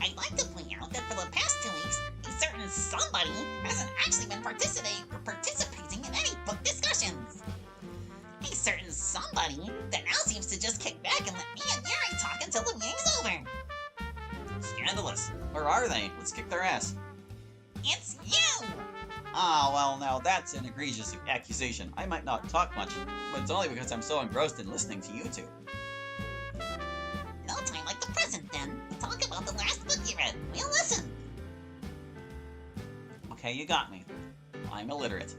I'd like to point out that for the past 2 weeks, a certain somebody hasn't actually been participating in any book discussions. A certain somebody that now seems to just kick back and let me and Yuri talk until the meeting's over. Scandalous. Where are they? Let's kick their ass. It's you! Ah, well, now that's an egregious accusation. I might not talk much, but it's only because I'm so engrossed in listening to you two. No time like the present, then. Talk about the last book you read. We'll listen. Okay, you got me. I'm illiterate.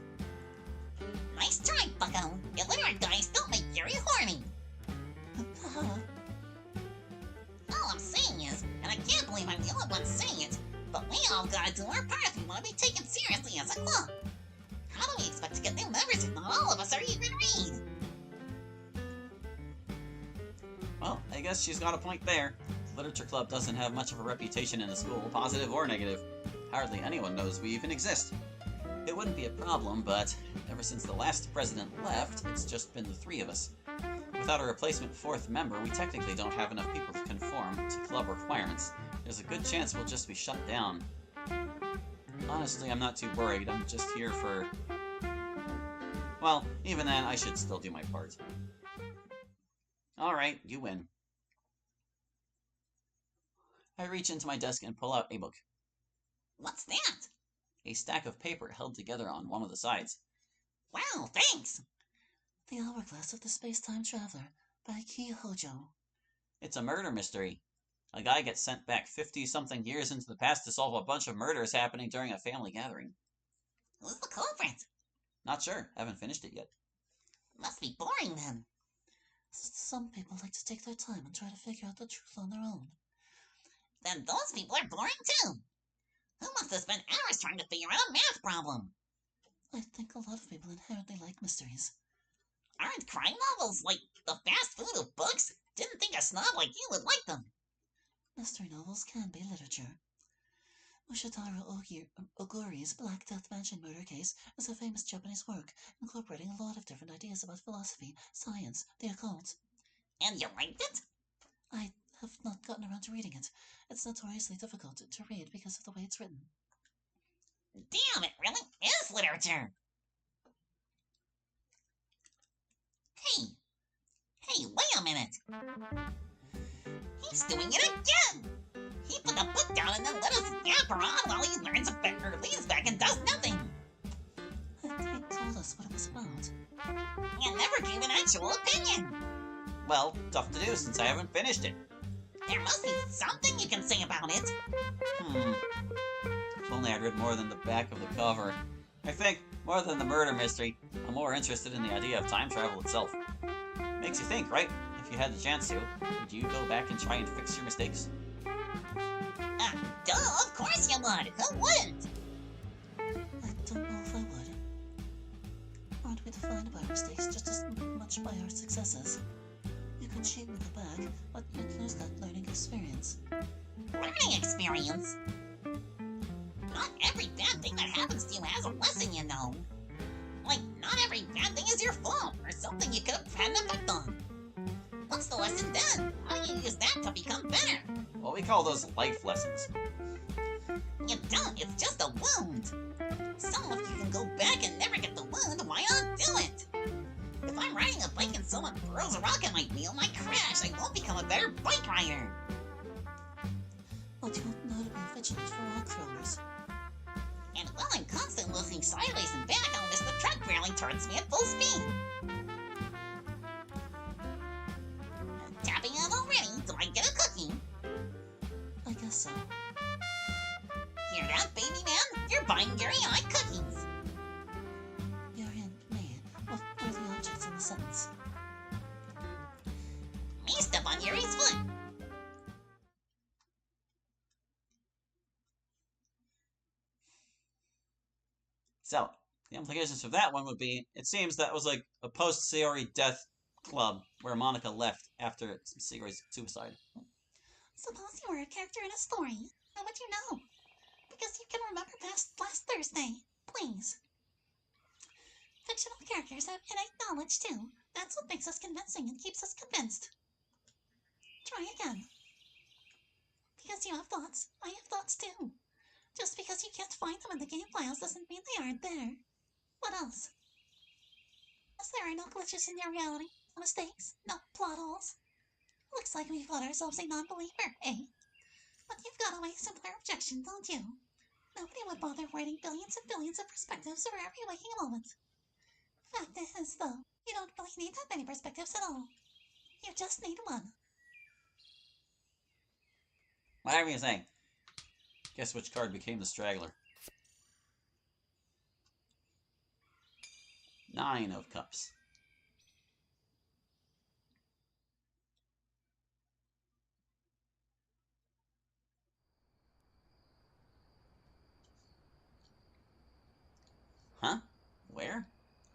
Nice try, bucko. Illiterate guys don't make Yuri horny. All I'm saying is, and I can't believe I'm the only one saying it, but we all gotta do our part if we want to be taken seriously as a club. How do we expect to get new members if not all of us are even read? Well, I guess she's got a point there. The Literature Club doesn't have much of a reputation in the school, positive or negative. Hardly anyone knows we even exist. It wouldn't be a problem, but ever since the last president left, it's just been the three of us. Without a replacement fourth member, we technically don't have enough people to conform to club requirements. There's a good chance we'll just be shut down. Honestly, I'm not too worried. I'm just here for... Well, even then, I should still do my part. Alright, you win. I reach into my desk and pull out a book. What's that? A stack of paper held together on one of the sides. Wow, thanks! The Hourglass of the Space-Time Traveler by Ki Hojo. It's a murder mystery. A guy gets sent back 50-something years into the past to solve a bunch of murders happening during a family gathering. Who's the culprit? Not sure. Haven't finished it yet. Must be boring then. Some people like to take their time and try to figure out the truth on their own. Then those people are boring too. Who must have spent hours trying to figure out a math problem? I think a lot of people inherently like mysteries. Aren't crime novels like the fast food of books? Didn't think a snob like you would like them. Mystery novels can be literature. Ushitaro Oguri's Black Death Mansion murder case is a famous Japanese work, incorporating a lot of different ideas about philosophy, science, the occult. And you liked it? I have not gotten around to reading it. It's notoriously difficult to read because of the way it's written. Damn, it really is literature. Hey, wait a minute. He's doing it again. He put the book down and then let us yap around while he learns about or leans back and does nothing. He told us what it was about. And never gave an actual opinion. Well, tough to do since I haven't finished it. There must be something you can say about it. If only I'd read more than the back of the cover. I think, more than the murder mystery, I'm more interested in the idea of time travel itself. Makes you think, right? If you had the chance to, would you go back and try and fix your mistakes? Duh, of course you would. Who wouldn't? I don't know if I would. Aren't we defined by our mistakes just as much by our successes? You could cheat and go back, but you'd lose that learning experience. Learning experience? Not every bad thing that happens to you has a lesson, you know. Like, not every bad thing is your fault, or something you could have had an effect on. What's the lesson then? How do you use that to become better? Well, we call those life lessons. You don't, it's just a wound. So if you can go back and never get the wound, why not do it? If I'm riding a bike and someone throws a rock at my wheel and I crash, I won't become a better bike rider. But you won't know to be vigilant for rock throwers. And while I'm constantly looking sideways and back, I'll miss the truck barreling towards me at full speed. Tapping out already, do I get a cookie? I guess so. Hear that, baby man? You're buying Yuri and I cookies. Yuri and me, what are the objects in the sentence? Me step on Yuri's foot. So, the implications of that one would be, it seems that was like a post-Sayori death club where Monica left after Sayori's suicide. Suppose you were a character in a story. How would you know? Because you can remember past last Thursday. Please. Fictional characters have innate knowledge, too. That's what makes us convincing and keeps us convinced. Try again. Because because you have thoughts, I have thoughts too. Just because you can't find them in the game files doesn't mean they aren't there. What else? As there are no glitches in your reality, no mistakes, no plot holes. Looks like we've got ourselves a non-believer, eh? But you've got a way simpler objection, don't you? Nobody would bother writing billions and billions of perspectives for every waking moment. Fact is, though, you don't really need that many perspectives at all. You just need one. Whatever you say. Guess which card became the straggler? 9 of Cups. Huh? Where?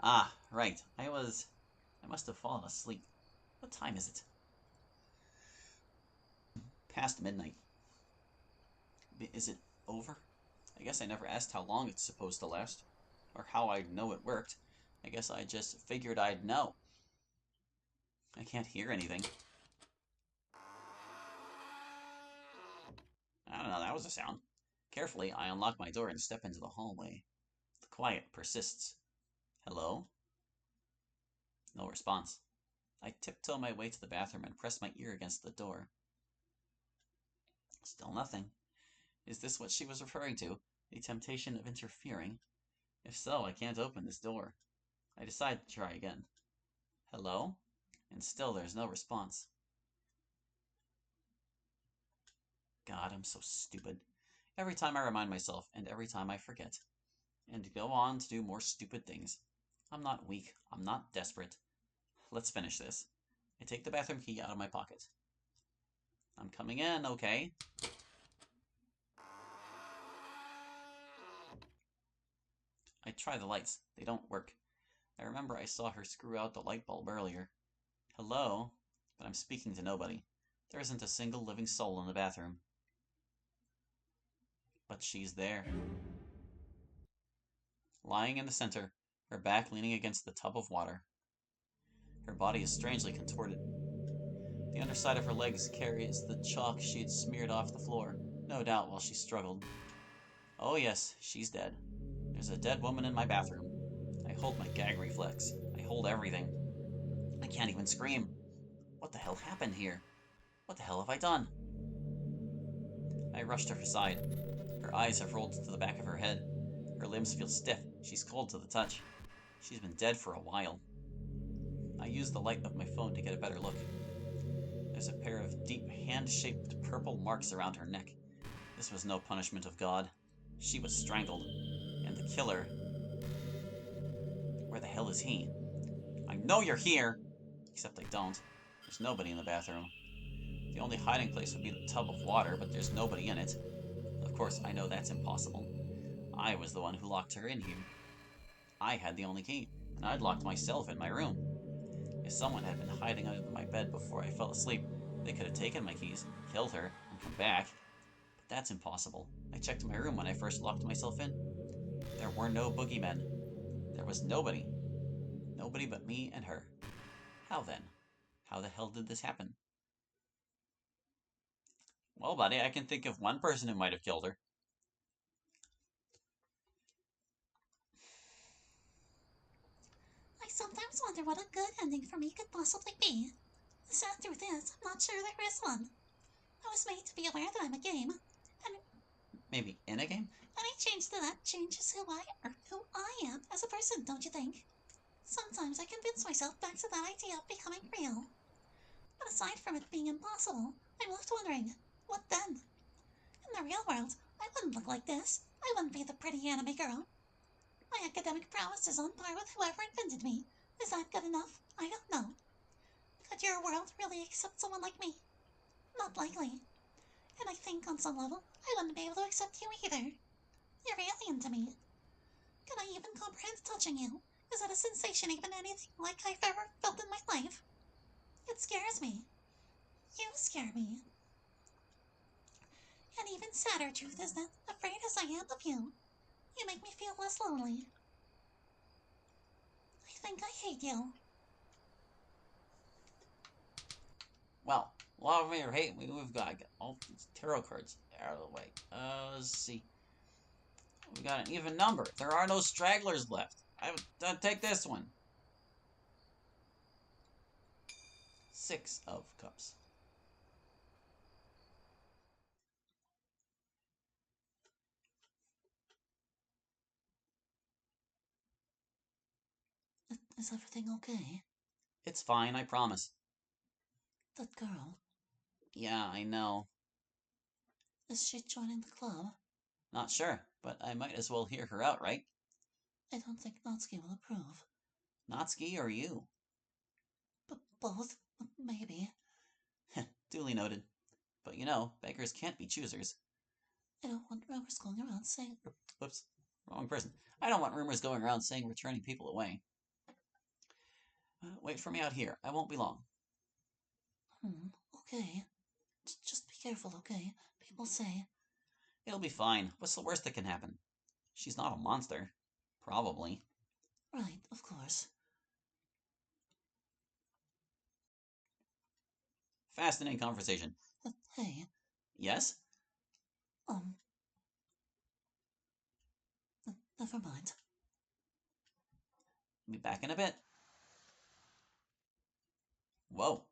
Ah, right. I must have fallen asleep. What time is it? Past midnight. Is it over? I guess I never asked how long it's supposed to last. Or how I'd know it worked. I guess I just figured I'd know. I can't hear anything. I don't know, that was a sound. Carefully, I unlock my door and step into the hallway. The quiet persists. Hello? No response. I tiptoe my way to the bathroom and press my ear against the door. Still nothing. Is this what she was referring to? The temptation of interfering? If so, I can't open this door. I decide to try again. Hello? And still there's no response. God, I'm so stupid. Every time I remind myself, and every time I forget. And go on to do more stupid things. I'm not weak. I'm not desperate. Let's finish this. I take the bathroom key out of my pocket. I'm coming in, okay? I try the lights. They don't work. I remember I saw her screw out the light bulb earlier. Hello? But I'm speaking to nobody. There isn't a single living soul in the bathroom. But she's there. Lying in the center, her back leaning against the tub of water. Her body is strangely contorted. The underside of her legs carries the chalk she had smeared off the floor, no doubt while she struggled. Oh yes, she's dead. There's a dead woman in my bathroom. I hold my gag reflex. I hold everything. I can't even scream. What the hell happened here? What the hell have I done? I rush to her side. Her eyes have rolled to the back of her head. Her limbs feel stiff. She's cold to the touch. She's been dead for a while. I use the light of my phone to get a better look. There's a pair of deep, hand-shaped purple marks around her neck. This was no punishment of God. She was strangled. And the killer... Where the hell is he? I know you're here! Except I don't. There's nobody in the bathroom. The only hiding place would be the tub of water, but there's nobody in it. Of course, I know that's impossible. I was the one who locked her in here. I had the only key, and I'd locked myself in my room. If someone had been hiding under my bed before I fell asleep, they could have taken my keys, killed her, and come back. But that's impossible. I checked my room when I first locked myself in. There were no boogeymen. There was nobody. Nobody but me and her. How then? How the hell did this happen? Well, buddy, I can think of one person who might have killed her. I sometimes wonder what a good ending for me could possibly be. The sad truth is, I'm not sure there is one. I was made to be aware that I'm a game, and Maybe in a game? any change to that changes who I am as a person, don't you think? Sometimes I convince myself back to that idea of becoming real. But aside from it being impossible, I'm left wondering, what then? In the real world, I wouldn't look like this. I wouldn't be the pretty anime girl. My academic prowess is on par with whoever invented me. Is that good enough? I don't know. Could your world really accept someone like me? Not likely. And I think on some level, I wouldn't be able to accept you either. You're alien to me. Can I even comprehend touching you? Is that a sensation even anything like I've ever felt in my life? It scares me. You scare me. An even sadder truth is that, afraid as I am of you, you make me feel less lonely. I think I hate you. Well, love me or hate me, we've got to get all these tarot cards out of the way. Let's see. We got an even number. There are no stragglers left. Take this one. 6 of Cups. Is everything okay? It's fine, I promise. That girl, Yeah, I know. is she joining the club? Not sure, but I might as well hear her out, right? I don't think Natsuki will approve. Natsuki or you? But both? Maybe. Duly noted. But you know, beggars can't be choosers. I don't want rumors going around saying... Whoops, wrong person. I don't want rumors going around saying we're turning people away. Wait for me out here. I won't be long. Okay. Just be careful, okay? People say... It'll be fine. What's the worst that can happen? She's not a monster. Probably. Right, of course. Fascinating conversation. Hey, Yes? never mind. Be back in a bit. Whoa.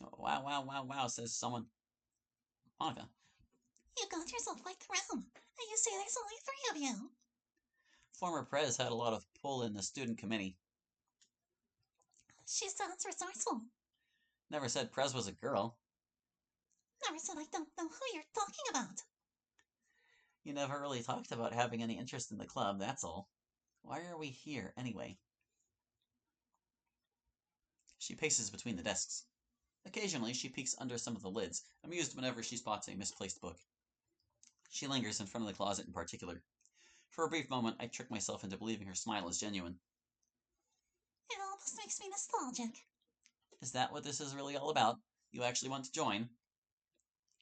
Oh, wow, wow, wow, wow, says someone. Monica. You got yourself quite the room. And you say there's only 3 of you. Former Prez had a lot of pull in the student committee. She sounds resourceful. Never said Prez was a girl. Never said I don't know who you're talking about. You never really talked about having any interest in the club, that's all. Why are we here, anyway? She paces between the desks. Occasionally, she peeks under some of the lids, amused whenever she spots a misplaced book. She lingers in front of the closet in particular. For a brief moment, I trick myself into believing her smile is genuine. It almost makes me nostalgic. Is that what this is really all about? You actually want to join?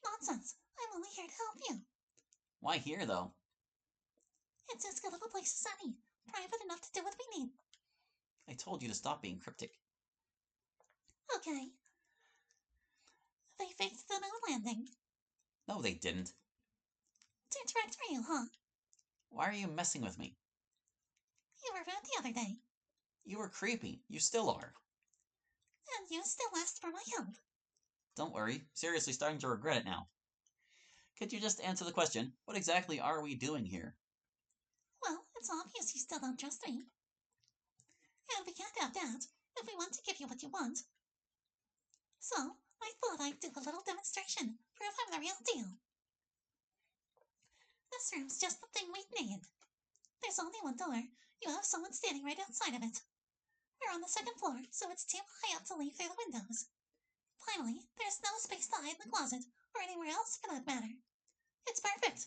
Nonsense. I'm only here to help you. Why here, though? It's as good of a place as any. Private enough to do what we need. I told you to stop being cryptic. Okay. They faked the moon landing. No, they didn't. Too direct for you, huh? Why are you messing with me? You were rude the other day. You were creepy. You still are. And you still asked for my help. Don't worry. Seriously starting to regret it now. Could you just answer the question? What exactly are we doing here? Well, it's obvious you still don't trust me. And we can't have that if we want to give you what you want. So, I thought I'd do a little demonstration, prove I'm the real deal. This room's just the thing we need. There's only one door. You have someone standing right outside of it. We're on the 2nd floor, so it's too high up to leave through the windows. Finally, there's no space to hide in the closet, or anywhere else for that matter. It's perfect.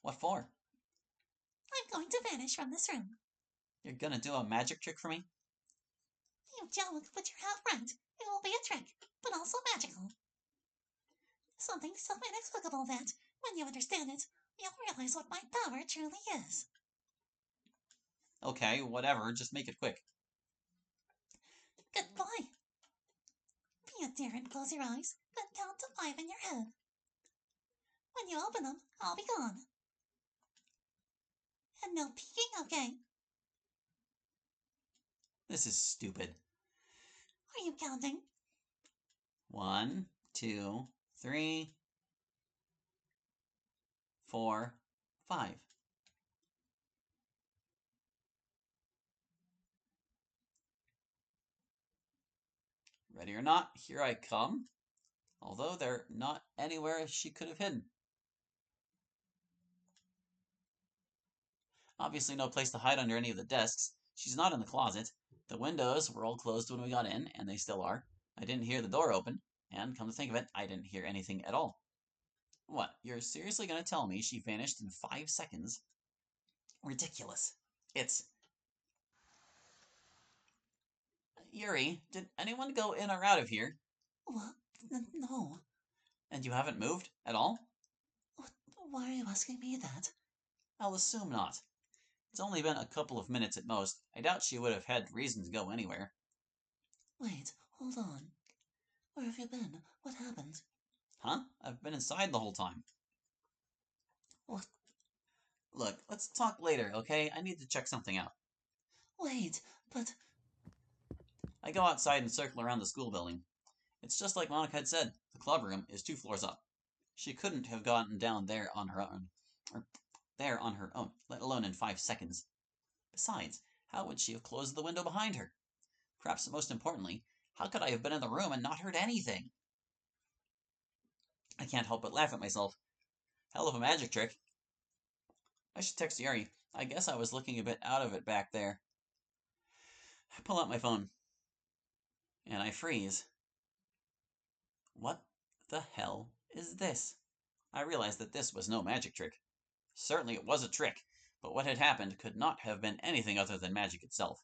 What for? I'm going to vanish from this room. You're gonna do a magic trick for me? You joke, but you're half right. It will be a trick, but also magical. Something so inexplicable that, when you understand it, you'll realize what my power truly is. Okay, whatever. Just make it quick. Good boy. Be a dear and close your eyes, then count to 5 in your head. When you open them, I'll be gone. And no peeking, okay? This is stupid. Are you counting? 1, 2, 3, 4, 5. Ready or not, here I come. Although they're not anywhere she could have hidden. Obviously no place to hide under any of the desks. She's not in the closet. The windows were all closed when we got in, and they still are. I didn't hear the door open, and come to think of it, I didn't hear anything at all. What, you're seriously gonna tell me she vanished in 5 seconds? Ridiculous. It's... Yuri, did anyone go in or out of here? What? No. And you haven't moved at all? Why are you asking me that? I'll assume not. It's only been a couple of minutes at most. I doubt she would have had reason to go anywhere. Wait, hold on. Where have you been? What happened? Huh? I've been inside the whole time. What? Look, let's talk later, okay? I need to check something out. Wait, but... I go outside and circle around the school building. It's just like Monica had said. The club room is 2 floors up. She couldn't have gotten down there on her own, let alone in 5 seconds. Besides, how would she have closed the window behind her? Perhaps most importantly, how could I have been in the room and not heard anything? I can't help but laugh at myself. Hell of a magic trick. I should text Yuri. I guess I was looking a bit out of it back there. I pull out my phone. And I freeze. What the hell is this? I realized that this was no magic trick. Certainly it was a trick, but what had happened could not have been anything other than magic itself.